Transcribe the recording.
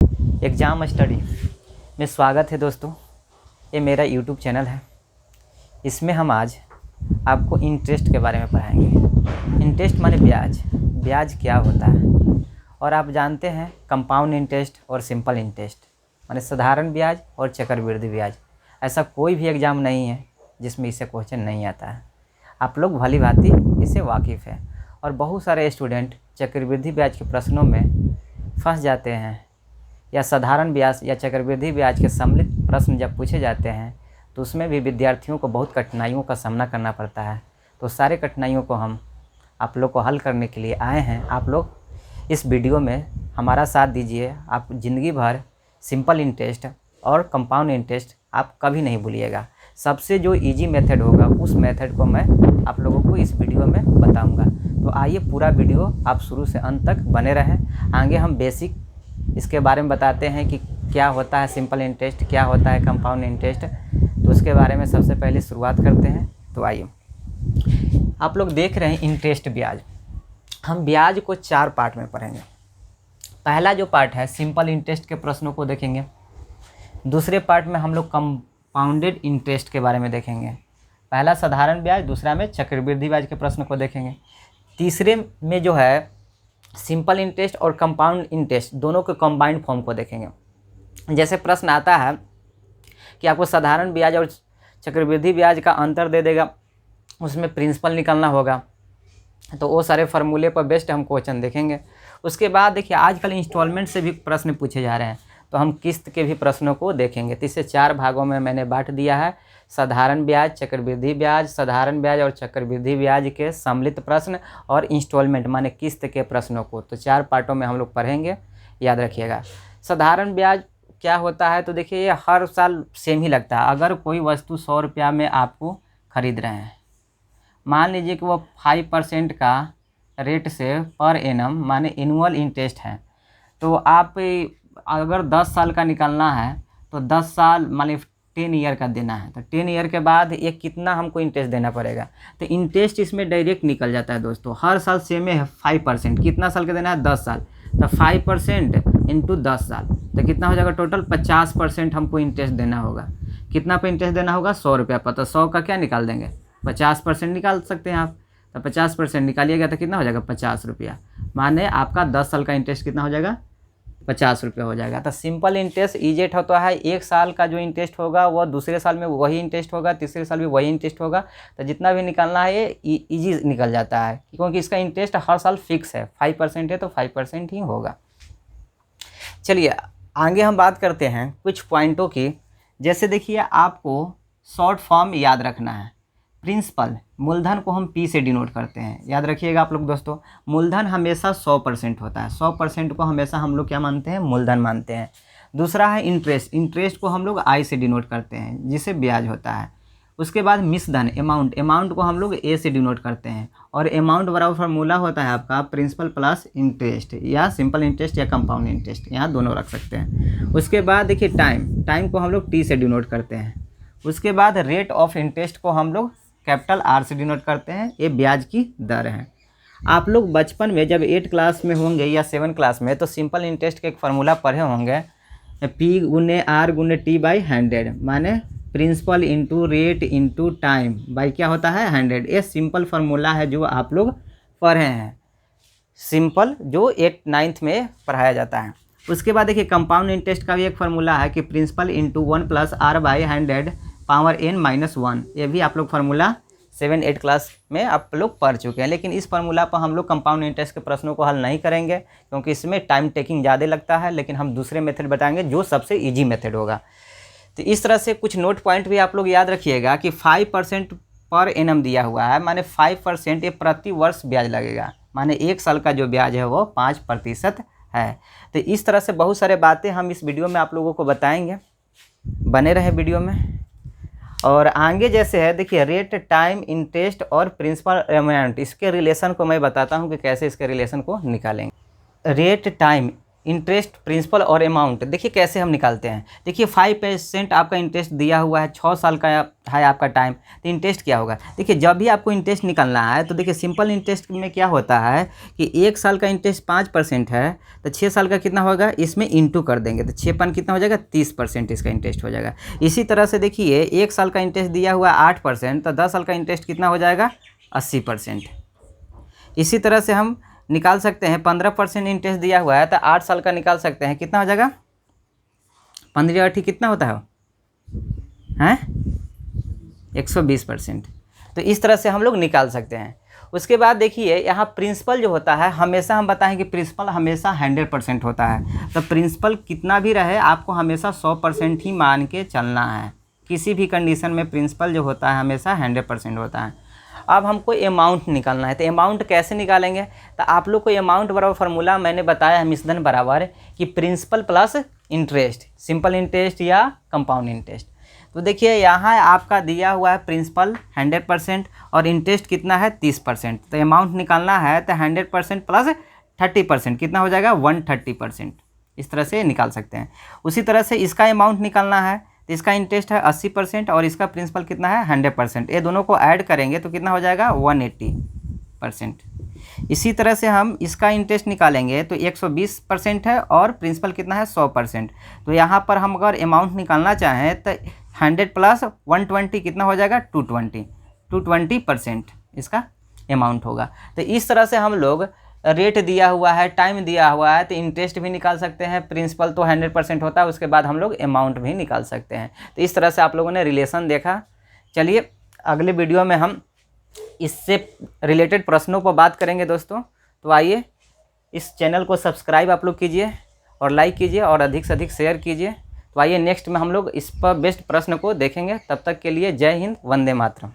Exam study में स्वागत है दोस्तों। ये मेरा यूट्यूब चैनल है। इसमें हम आज आपको इंटरेस्ट के बारे में पढ़ाएंगे। इंटरेस्ट माने ब्याज। ब्याज क्या होता है? और आप जानते हैं कंपाउंड इंटरेस्ट और सिंपल इंटरेस्ट माने साधारण ब्याज और चक्रवृद्धि ब्याज। ऐसा कोई भी एग्ज़ाम नहीं है जिसमें इससे क्वेश्चन नहीं आता है। आप लोग भली भांति इससे वाकिफ़ है और बहुत सारे स्टूडेंट चक्रवृद्धि ब्याज के प्रश्नों में फंस जाते हैं या साधारण ब्याज या चक्रवृद्धि ब्याज के सम्मिलित प्रश्न जब पूछे जाते हैं तो उसमें भी विद्यार्थियों को बहुत कठिनाइयों का सामना करना पड़ता है। तो सारे कठिनाइयों को हम आप लोग को हल करने के लिए आए हैं। आप लोग इस वीडियो में हमारा साथ दीजिए। आप ज़िंदगी भर सिंपल इंटरेस्ट और कंपाउंड इंटरेस्ट आप कभी नहीं भूलिएगा। सबसे जो इजी मेथड होगा उस मेथड को मैं आप लोगों को इस वीडियो में बताऊंगा। तो आइए पूरा वीडियो आप शुरू से अंत तक बने रहें। आगे हम बेसिक इसके बारे में बताते हैं कि क्या होता है सिंपल इंटरेस्ट, क्या होता है कंपाउंड इंटरेस्ट। तो उसके बारे में सबसे पहले शुरुआत करते हैं। तो आइए, आप लोग देख रहे हैं इंटरेस्ट ब्याज। हम ब्याज को 4 पार्ट में पढ़ेंगे। पहला जो पार्ट है सिंपल इंटरेस्ट के प्रश्नों को देखेंगे। दूसरे पार्ट में हम लोग कंपाउंडेड इंटरेस्ट के बारे में देखेंगे। पहला साधारण ब्याज, दूसरा में चक्रवृद्धि ब्याज के प्रश्न को देखेंगे। तीसरे में जो है सिंपल इंटरेस्ट और कंपाउंड इंटरेस्ट दोनों के कंबाइंड फॉर्म को देखेंगे। जैसे प्रश्न आता है कि आपको साधारण ब्याज और चक्रवृद्धि ब्याज का अंतर दे देगा, उसमें प्रिंसिपल निकालना होगा, तो वो सारे फार्मूले पर बेस्ड हम क्वेश्चन देखेंगे। उसके बाद देखिए आजकल इंस्टॉलमेंट से भी प्रश्न पूछे जा रहे हैं, तो हम किस्त के भी प्रश्नों को देखेंगे। तो इसे 4 भागों में मैंने बांट दिया है। साधारण ब्याज, चक्रवृद्धि ब्याज, साधारण ब्याज और चक्रवृद्धि ब्याज के सम्मिलित प्रश्न और इंस्टॉलमेंट माने किस्त के प्रश्नों को। तो 4 पार्टों में हम लोग पढ़ेंगे, याद रखिएगा। साधारण ब्याज क्या होता है? तो देखिए ये हर साल सेम ही लगता है। अगर कोई वस्तु 100 रुपया में आपको ख़रीद रहे हैं, मान लीजिए कि वो 5% का रेट से पर एनम माने एनुअल इंटरेस्ट है, तो आप अगर 10 साल का निकालना है तो 10 साल माने 10 ईयर का देना है। तो 10 ईयर के बाद ये कितना हमको इंटरेस्ट देना पड़ेगा? तो इंटरेस्ट इसमें डायरेक्ट निकल जाता है दोस्तों। हर साल सेम है 5%। कितना साल का देना है? 10 साल। तो 5% इंटू 10 साल तो कितना हो जाएगा? टोटल 50% हमको इंटरेस्ट देना होगा। कितना पे इंटरेस्ट देना होगा? 100 रुपया पर। तो 100 का क्या निकाल देंगे? 50% निकाल सकते हैं आप। तो 50% निकालिएगा तो कितना हो जाएगा? 50 रुपया। माने आपका 10 साल का इंटरेस्ट कितना हो जाएगा? 50 रुपया हो जाएगा। तो सिंपल इंटरेस्ट इजेट होता है। 1 साल का जो इंटरेस्ट होगा वो दूसरे साल में वही इंटरेस्ट होगा, तीसरे साल में वही इंटरेस्ट होगा। तो जितना भी निकालना है ये इजी निकल जाता है, क्योंकि इसका इंटरेस्ट हर साल फिक्स है। 5% है तो 5% ही होगा। चलिए आगे हम बात करते हैं कुछ पॉइंटों की। जैसे देखिए आपको शॉर्ट फॉर्म याद रखना है। प्रिंसिपल मूलधन को हम P से डिनोट करते हैं, याद रखिएगा आप लोग दोस्तों। मूलधन हमेशा 100% होता है। 100% को हमेशा हम लोग क्या मानते हैं? मूलधन मानते हैं। दूसरा है इंटरेस्ट। इंटरेस्ट को हम लोग I से डिनोट करते हैं, जिसे ब्याज होता है। उसके बाद मिश्रधन अमाउंट, अमाउंट को हम लोग A से डिनोट करते हैं। और अमाउंट बराबर फार्मूला होता है आपका प्रिंसिपल प्लस इंटरेस्ट, या सिंपल इंटरेस्ट या कंपाउंड इंटरेस्ट, यहाँ दोनों रख सकते हैं। उसके बाद देखिए टाइम, टाइम को हम लोग T से डिनोट करते हैं। उसके बाद रेट ऑफ इंटरेस्ट को हम लोग कैपिटल R से डिनोट करते हैं। ये ब्याज की दर है। आप लोग बचपन में जब 8 क्लास में होंगे या 7 क्लास में तो सिंपल इंटरेस्ट का एक फार्मूला पढ़े होंगे, P गुने R गुने T बाई 100, माने principal into rate into time by क्या होता है? 100। ये सिंपल फार्मूला है जो आप लोग पढ़े हैं, सिंपल, जो 8th-9th में पढ़ाया जाता है। उसके बाद देखिए कंपाउंड इंटरेस्ट का भी एक फार्मूला है कि principal into 1 plus R by 100 power n-1। ये भी आप लोग फार्मूला 7-8 क्लास में आप लोग पढ़ चुके हैं। लेकिन इस फार्मूला पर हम लोग कंपाउंड इंटरेस्ट के प्रश्नों को हल नहीं करेंगे, क्योंकि इसमें टाइम टेकिंग ज़्यादा लगता है। लेकिन हम दूसरे मेथड बताएंगे जो सबसे इजी मेथड होगा। तो इस तरह से कुछ नोट पॉइंट भी आप लोग याद रखिएगा कि 5% पर एनम दिया हुआ है, माने 5% ये प्रति वर्ष ब्याज लगेगा। माने 1 साल का जो ब्याज है वो 5% है। तो इस तरह से बहुत सारे बातें हम इस वीडियो में आप लोगों को बताएंगे। बने रहे वीडियो में। और आगे जैसे है देखिए रेट, टाइम, इंटरेस्ट और प्रिंसिपल अमाउंट, इसके रिलेशन को मैं बताता हूँ कि कैसे इसके रिलेशन को निकालेंगे। रेट, टाइम इंटरेस्ट, प्रिंसिपल और अमाउंट देखिए कैसे हम निकालते हैं। देखिए 5% आपका इंटरेस्ट दिया हुआ है, 6 साल का है आपका टाइम, तो इंटरेस्ट क्या होगा। देखिए जब भी आपको इंटरेस्ट निकालना है तो देखिए सिंपल इंटरेस्ट में क्या होता है कि 1 साल का इंटरेस्ट 5% है, तो 6 साल का कितना होगा, इसमें इंटू कर देंगे तो 6 कितना हो जाएगा, 30% इसका इंटरेस्ट हो जाएगा। इसी तरह से देखिए 1 साल का इंटरेस्ट दिया हुआ है 8%, तो 10 साल का इंटरेस्ट कितना हो जाएगा, 80%। इसी तरह से हम निकाल सकते हैं 15% इंटरेस्ट दिया हुआ है, तो 8 साल का निकाल सकते हैं, कितना हो जाएगा, 15 कितना होता है 120%। तो इस तरह से हम लोग निकाल सकते हैं। उसके बाद देखिए यहाँ प्रिंसिपल जो होता है, हमेशा हम बताएं कि प्रिंसिपल हमेशा 100% होता है। तो प्रिंसिपल कितना भी रहे आपको हमेशा 100% ही मान के चलना है। किसी भी कंडीशन में प्रिंसिपल जो होता है हमेशा 100% होता है। अब हमको अमाउंट निकालना है, तो अमाउंट कैसे निकालेंगे, तो आप लोग को अमाउंट बराबर फार्मूला मैंने बताया है, मिश्रण बराबर कि principal plus interest, simple interest या कंपाउंड इंटरेस्ट। तो देखिए यहाँ आपका दिया हुआ है प्रिंसिपल 100% और इंटरेस्ट कितना है 30%। तो अमाउंट निकालना है तो 100% प्लस 30% कितना हो जाएगा, 130%। इस तरह से निकाल सकते हैं। उसी तरह से इसका अमाउंट निकालना है, तो इसका इंटरेस्ट है 80% और इसका प्रिंसिपल कितना है 100%। ये दोनों को ऐड करेंगे तो कितना हो जाएगा 180%। इसी तरह से हम इसका इंटरेस्ट निकालेंगे तो 120% है और प्रिंसिपल कितना है 100%। तो यहाँ पर हम अगर अमाउंट निकालना चाहें तो 100 प्लस 120 कितना हो जाएगा 220% इसका अमाउंट होगा। तो इस तरह से हम लोग रेट दिया हुआ है, टाइम दिया हुआ है, तो इंटरेस्ट भी निकाल सकते हैं। प्रिंसिपल तो 100% होता है, उसके बाद हम लोग अमाउंट भी निकाल सकते हैं। तो इस तरह से आप लोगों ने रिलेशन देखा। चलिए अगले वीडियो में हम इससे रिलेटेड प्रश्नों पर बात करेंगे दोस्तों। तो आइए इस चैनल को सब्सक्राइब आप लोग कीजिए और लाइक कीजिए और अधिक से अधिक शेयर कीजिए। तो आइए नेक्स्ट में हम लोग इस पर बेस्ट प्रश्न को देखेंगे। तब तक के लिए जय हिंद, वंदे मातरम।